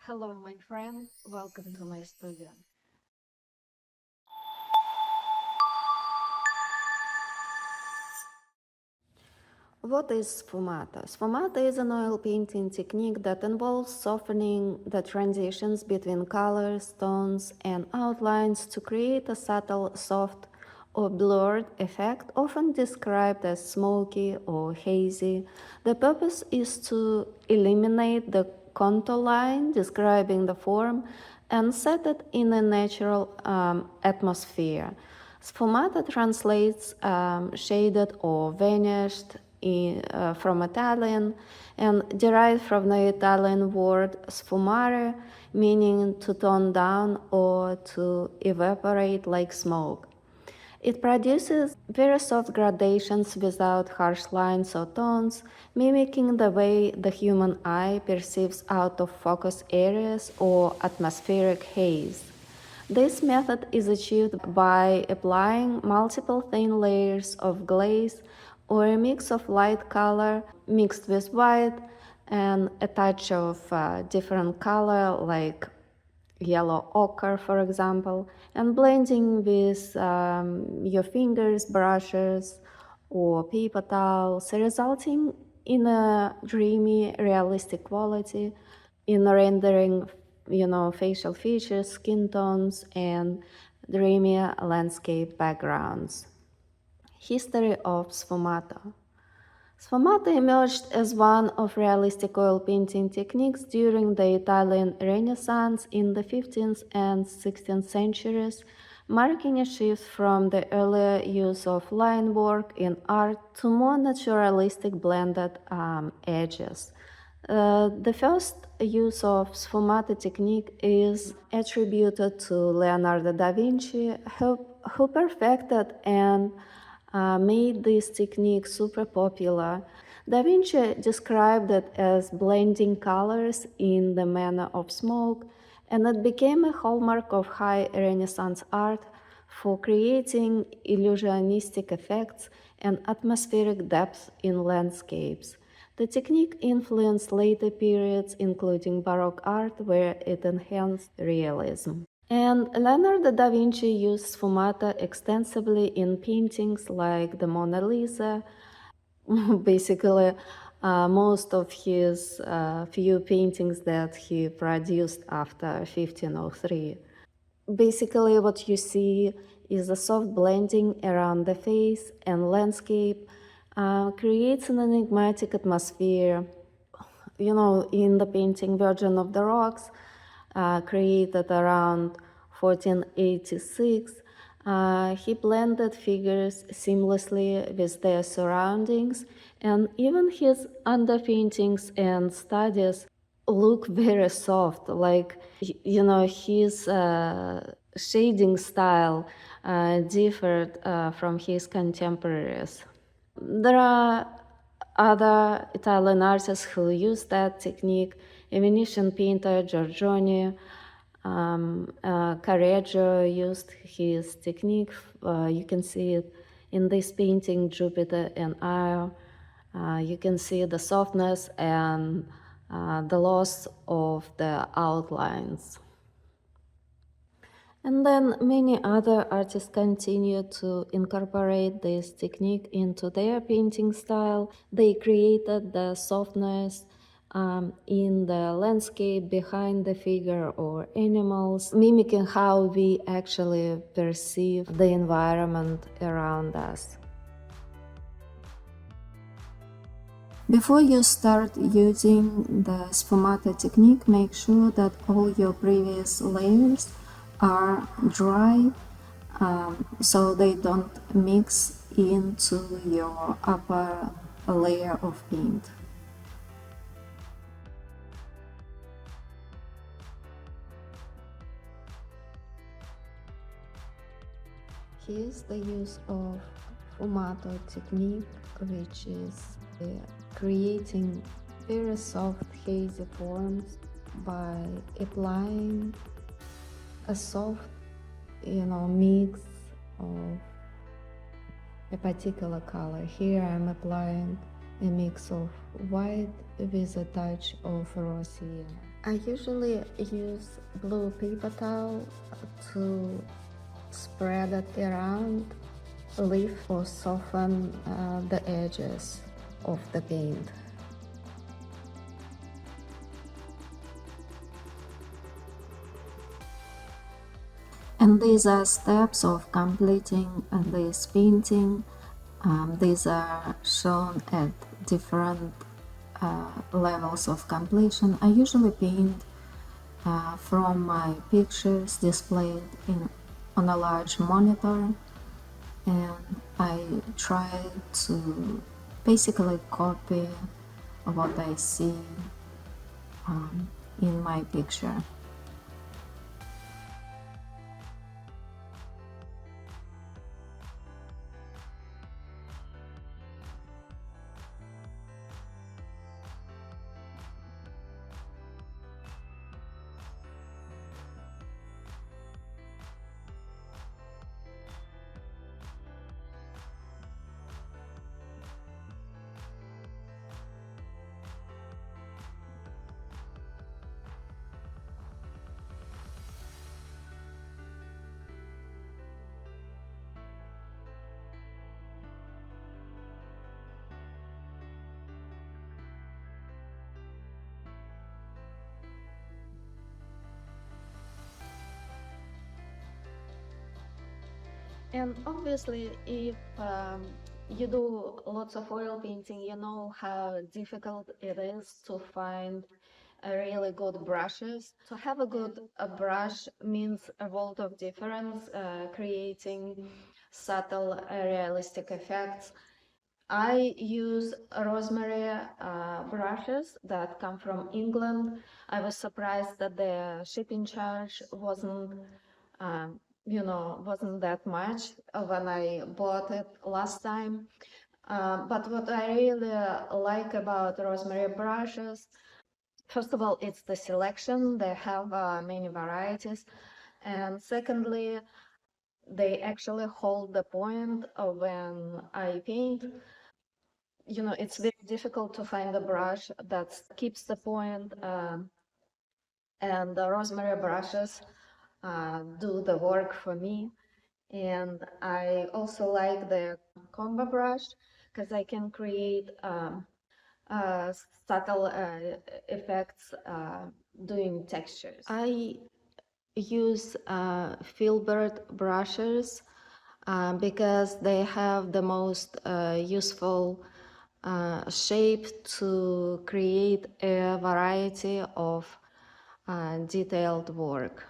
Hello, my friend. Welcome to my studio. What is sfumato? Sfumato is an oil painting technique that involves softening the transitions between colors, tones, and outlines to create a subtle, soft, or blurred effect, often described as smoky or hazy. The purpose is to eliminate the contour line describing the form and set it in a natural atmosphere. Sfumato translates shaded or vanished from Italian and derived from the Italian word sfumare, meaning to tone down or to evaporate like smoke. It produces very soft gradations without harsh lines or tones, mimicking the way the human eye perceives out of focus areas or atmospheric haze. This method is achieved by applying multiple thin layers of glaze or a mix of light color mixed with white and a touch of different color like yellow ochre, for example, and blending with your fingers, brushes, or paper towels, resulting in a dreamy, realistic quality in rendering, facial features, skin tones, and dreamy landscape backgrounds. History of sfumato. Sfumato emerged as one of realistic oil painting techniques during the Italian Renaissance in the 15th and 16th centuries, marking a shift from the earlier use of line work in art to more naturalistic blended edges. The first use of sfumato technique is attributed to Leonardo da Vinci, who perfected and made this technique super popular. Da Vinci described it as blending colors in the manner of smoke, and it became a hallmark of high Renaissance art for creating illusionistic effects and atmospheric depth in landscapes. The technique influenced later periods, including Baroque art, where it enhanced realism. And Leonardo da Vinci used sfumato extensively in paintings like the Mona Lisa. Basically, most of his few paintings that he produced after 1503. Basically, what you see is a soft blending around the face and landscape creates an enigmatic atmosphere. In the painting Virgin of the Rocks, created around 1486, he blended figures seamlessly with their surroundings, and even his underpaintings and studies look very soft, like, his shading style differed from his contemporaries. There are other Italian artists who use that technique: a Venetian painter Giorgione Correggio used his technique. You can see it in this painting, Jupiter and Io. You can see the softness and the loss of the outlines. And then many other artists continue to incorporate this technique into their painting style. They created the softness in the landscape behind the figure or animals, mimicking how we actually perceive the environment around us. Before you start using the sfumato technique, make sure that all your previous layers are dry, so they don't mix into your upper layer of paint. Here's the use of sfumato technique, which is creating very soft hazy forms by applying a soft, mix of a particular color. Here I'm applying a mix of white with a touch of rosy. I usually use blue paper towel to spread it around a leaf or soften the edges of the paint. And these are steps of completing this painting. These are shown at different levels of completion. I usually paint from my pictures displayed on a large monitor, and I try to basically copy what I see in my picture. And obviously, if you do lots of oil painting, you know how difficult it is to find a really good brushes. To have a good brush means a world of difference, creating subtle, realistic effects. I use Rosemary brushes that come from England. I was surprised that the shipping charge um, wasn't that much when I bought it last time. But what I really like about Rosemary brushes, first of all, it's the selection. They have many varieties. And secondly, they actually hold the point of when I paint. It's very difficult to find a brush that keeps the point, and the Rosemary brushes do the work for me. And I also like the combo brush because I can create uh, subtle effects doing textures. I use filbert brushes because they have the most useful shape to create a variety of detailed work.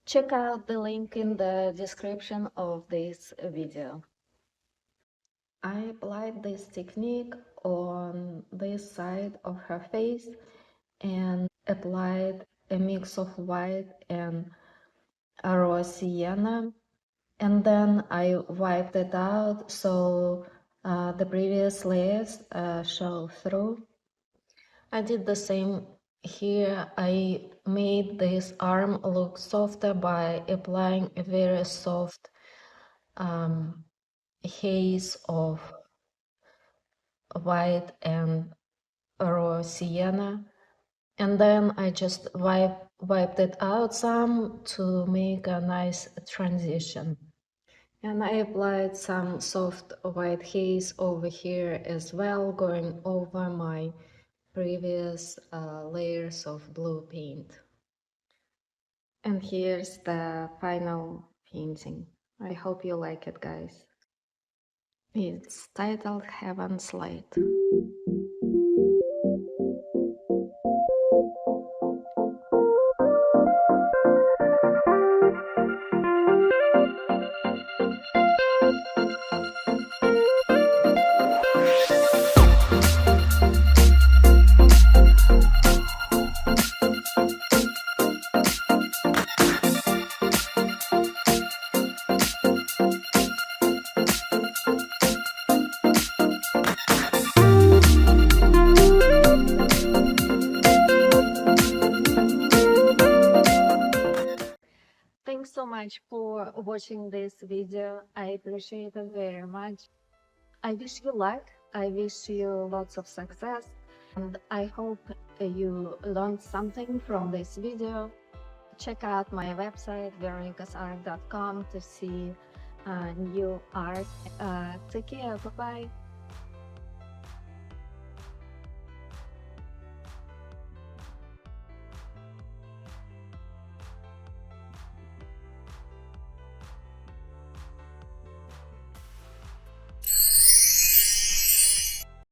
Check out the link in the description of this video. I applied this technique on this side of her face and applied a mix of white and raw sienna, and then I wiped it out so the previous layers show through. I did the same here. I made this arm look softer by applying a very soft haze of white and raw sienna, and then I just wiped it out some to make a nice transition. And I applied some soft white haze over here as well, going over my previous layers of blue paint. And here's the final painting. I hope you like it, guys. It's titled Heaven's Light. Thanks so much for watching this video. I appreciate it very much. I wish you luck. I wish you lots of success. And I hope you learned something from this video. Check out my website veronicasart.com to see new art. Take care. Bye bye.